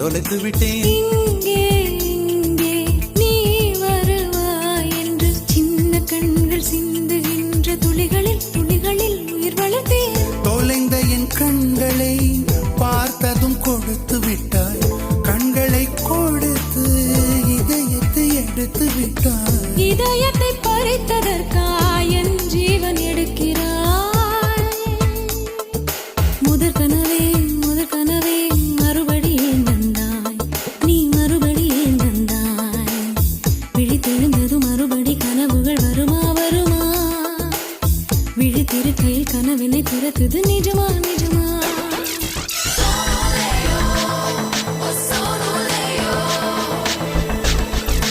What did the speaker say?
தொலைத்து விட்டேன். இங்கே இங்கே நீ வருவாய் என்று சின்ன கண்கள் சிந்துகின்ற துளிகளில் துளிகளில் உயிர் வளர்த்தேன். தொலைந்த என் கண்களை பார்த்ததும் கொடுத்து விட்டாய். கண்களை கொடுத்து இதயத்தை எடுத்து விட்டாய். இதயத்தை பறித்ததற்காய் என் ஜீவன் எடுக்கிறாய். முதற் கனவே மறுபடியும் தந்தாய். நீ மறுபடியும் தந்தாய். விழித்தெழுந்தது மறுபடி கனவுகள் வருமா வருமா? விழித்திருக்கையில் கனவினை துரத்துது நிஜமா